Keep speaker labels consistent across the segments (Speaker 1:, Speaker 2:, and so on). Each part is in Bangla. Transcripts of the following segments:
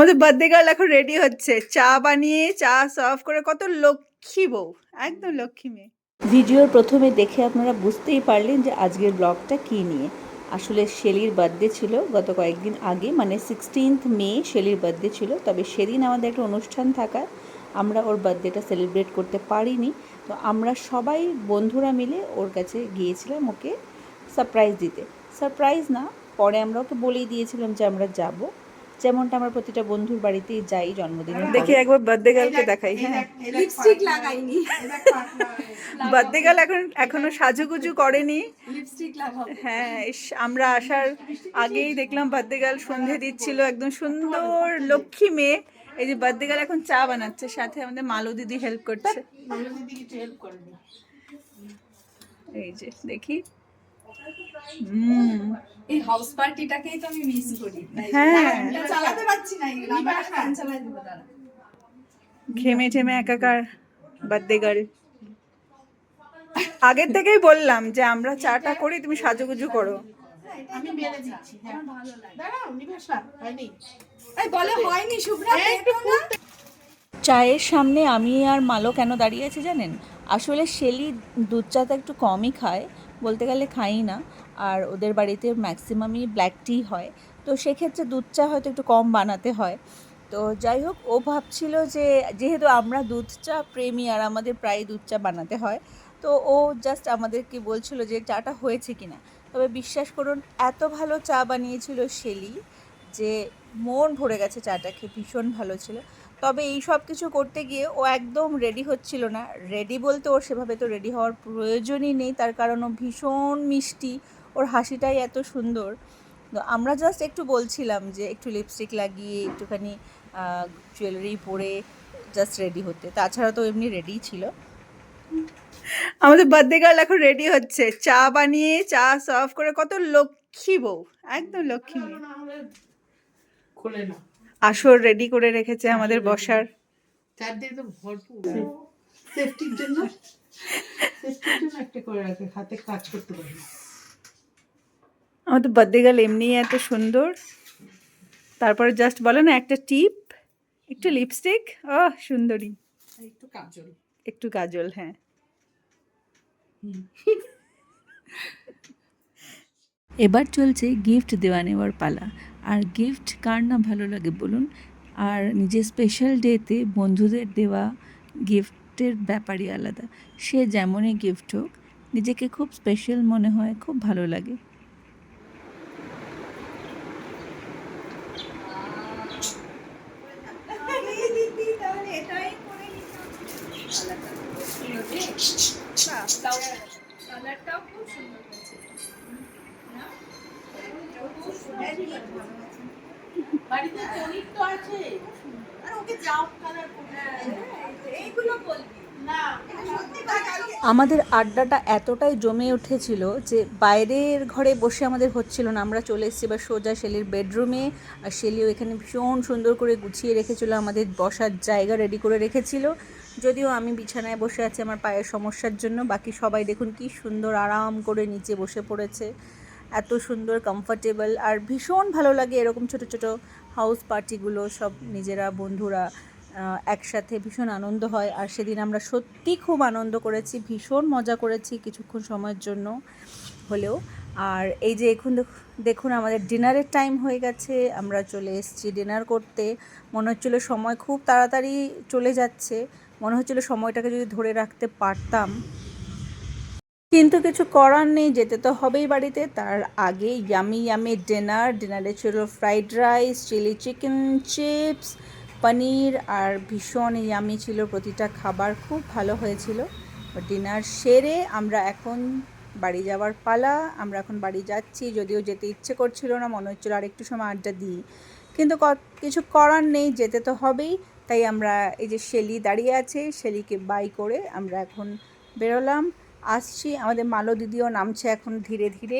Speaker 1: আমাদের বার্থডে গার্ল এখন রেডি হচ্ছে, চা বানিয়ে চা সার্ভ করে। কত লক্ষ্মী বউ, একদম লক্ষ্মী মেয়ে।
Speaker 2: ভিডিওর প্রথমে দেখে আপনারা বুঝতেই পারলেন যে আজকের ব্লগটা কী নিয়ে। আসলে শেলির বার্থডে ছিল গত কয়েকদিন আগে, মানে 16th মে শেলির বার্থডে ছিল। তবে সেদিন আমাদের একটা অনুষ্ঠান থাকায় আমরা ওর বার্থডেটা সেলিব্রেট করতে পারিনি। তো আমরা সবাই বন্ধুরা মিলে ওর কাছে গিয়েছিলাম ওকে সারপ্রাইজ দিতে। সারপ্রাইজ না, পরে আমরা ওকে বলেই দিয়েছিলাম যে আমরা যাব, যেমনটা আমরা প্রতিটা বন্ধুর বাড়িতেই যাই জন্মদিনে।
Speaker 1: দেখি একবার বার্থডে গার্লকে দেখাই। হ্যাঁ,
Speaker 3: লিপস্টিক লাগাইনি,
Speaker 1: বার্থডে গার্ল এখনো সাজুগুজু করেনি।
Speaker 3: লিপস্টিক লাগাবো।
Speaker 1: হ্যাঁ, আমরা আসার আগেই দেখলাম বার্থডে গার্ল সন্ধে দিচ্ছিল, একদম সুন্দর লক্ষ্মী মেয়ে। এই যে বার্থডে গার্ল এখন চা বানাচ্ছে, সাথে আমাদের মালু দিদি হেল্প করছে। এই যে দেখি,
Speaker 3: এই হাউস পার্টিটাকেই তো আমি মিস করি।
Speaker 1: হ্যাঁ,
Speaker 3: চালাতে পারছি না, ফ্যান চালাই দেবো তারা।
Speaker 1: ঘেমে ঠেমে একাকার বার্থডে গার্ল। আগের থেকেই বললাম যে আমরা চাটা করি, তুমি সাজুগুজু করো।
Speaker 3: আমি বেলে দিচ্ছি, আমার ভালো লাগে। দাঁড়াও, নিবেশা হয়নি। এই বলে হয়নি শুভ্রা, একটু না।
Speaker 2: চায়ের সামনে আমি আর মালো কেন দাঁড়িয়ে আছি জানেন? আসলে শেলি দুধ চাটা একটু কমই খায়, বলতে গেলে খাই না। আর ওদের বাড়িতে ম্যাক্সিমামই ব্ল্যাক টি হয়, তো সেক্ষেত্রে দুধ চা হয়তো একটু কম বানাতে হয়। তো যাই হোক, ও ভাবছিল যে যেহেতু আমরা দুধ চা প্রেমী আর আমাদের প্রায় দুধ চা বানাতে হয়, তো ও জাস্ট আমাদেরকে বলছিল যে চাটা হয়েছে কিনা। তবে বিশ্বাস করুন, এত ভালো চা বানিয়েছিল শেলি যে মন ভরে গেছে চাটা খেয়ে, ভীষণ ভালো ছিল। তবে এই সব কিছু করতে গিয়ে ও একদম রেডি হচ্ছিল না। রেডি বলতে ওর সেভাবে তো রেডি হওয়ার প্রয়োজনই নেই, তার কারণ ও ভীষণ মিষ্টি, ওর হাসিটাই এত সুন্দর। তো আমরা জাস্ট একটু বলছিলাম যে একটু লিপস্টিক লাগিয়ে একটুখানি জুয়েলারি পরে জাস্ট রেডি হতে, তাছাড়া তো এমনি রেডিই ছিল।
Speaker 1: আমাদের বার্থডে গার্ল এখন রেডি হচ্ছে, চা বানিয়ে চা সার্ভ করে। কত লক্ষ্মী বউ, একদম লক্ষ্মী মেয়ে।
Speaker 4: খোলে না,
Speaker 1: আসর রেডি করে রেখেছে আমাদের বসার।
Speaker 4: চারদিকে তো ভরপুর। সেফটির জন্য একটা করে রাখে, হাতে কাজ করতে পারে না।
Speaker 1: আমাদের বার্থডে গার্ল এমনি এত সুন্দর, তারপরে জাস্ট বলে না একটা টিপ, একটু লিপস্টিক, ও সুন্দরী।
Speaker 4: একটু কাজল,
Speaker 1: একটু কাজল, হ্যাঁ।
Speaker 2: এবার চলছে গিফট দেওয়া নেওয়ার পালা। আর গিফট কার না ভালো লাগে বলুন? আর নিজের স্পেশাল ডেতে বন্ধুদের দেওয়া গিফটের ব্যাপারই আলাদা। সে যেমনই গিফট হোক, নিজেকে খুব স্পেশাল মনে হয়, খুব ভালো লাগে।
Speaker 3: কালারটাও খুব সুন্দর হয়েছে।
Speaker 4: বাড়িতে অনেক তো আছে,
Speaker 3: আর ওকে যাও কালার করতে, এইগুলো বলবি না।
Speaker 2: আমাদের আড্ডাটা এতটাই জমে উঠেছিল যে বাইরের ঘরে বসে আমাদের হচ্ছিল না। আমরা চলে এসেছি এবার সোজা শেলির বেডরুমে। আর শেলিও এখানে ভীষণ সুন্দর করে গুছিয়ে রেখেছিল, আমাদের বসার জায়গা রেডি করে রেখেছিল। যদিও আমি বিছানায় বসে আছি আমার পায়ের সমস্যার জন্য, বাকি সবাই দেখুন কি সুন্দর আরাম করে নিচে বসে পড়েছে। এত সুন্দর কমফর্টেবল, আর ভীষণ ভালো লাগে এরকম ছোট ছোট হাউস পার্টিগুলো, সব নিজেরা বন্ধুরা একসাথে ভীষণ আনন্দ হয়। আর সেদিন আমরা সত্যি খুব আনন্দ করেছি, ভীষণ মজা করেছি কিছুক্ষণ সময়ের জন্য হলেও। আর এই যে এখন দেখুন আমাদের ডিনারের টাইম হয়ে গেছে, আমরা চলে এসেছি ডিনার করতে। মনে হচ্ছিলো সময় খুব তাড়াতাড়ি চলে যাচ্ছে, মনে হচ্ছিলো সময়টাকে যদি ধরে রাখতে পারতাম, কিন্তু কিছু করার নেই, যেতে তো হবেই বাড়িতে। তার আগে ইয়ামি ডিনারে ছিল fried rice, chilli chicken, chips, paneer, আর ভীষণ ইয়ামি ছিল প্রতিটা খাবার, খুব ভালো হয়েছিল। ডিনার সেরে আমরা এখন বাড়ি যাওয়ার পালা। আমরা এখন বাড়ি যাচ্ছি, যদিও যেতে ইচ্ছে করছিল না, মনে হচ্ছিলো আর একটু সময় আড্ডা দিই, কিন্তু কিছু করার নেই, যেতে তো হবেই। তাই আমরা এই যে শেলি দাঁড়িয়ে আছে, শেলিকে বাই করে আমরা এখন বেরোলাম, আসছি। আমাদের মালো দিদিও নামছে এখন ধীরে ধীরে।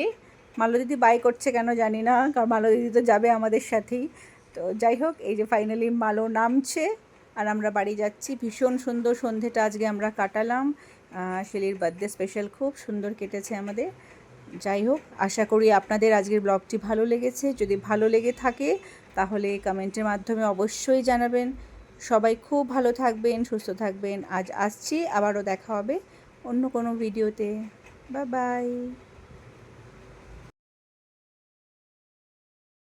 Speaker 2: মালো দিদি বাই করছে কেন জানি না, কারণ মালো দিদি তো যাবে আমাদের সাথেই। তো যাই হোক, এই যে ফাইনালি মালো নামছে আর আমরা বাড়ি যাচ্ছি। ভীষণ সুন্দর সন্ধেটা আজকে আমরা কাটালাম, শেলির বার্থডে স্পেশাল খুব সুন্দর কেটেছে আমাদের। যাই হোক, আশা করি আপনাদের আজকের ব্লগটি ভালো লেগেছে। যদি ভালো লেগে থাকে তাহলে কমেন্টের মাধ্যমে অবশ্যই জানাবেন। সবাই খুব ভালো থাকবেন, সুস্থ থাকবেন। আজ আসছি, আবারও দেখা হবে অন্য কোনো ভিডিওতে। Bye bye.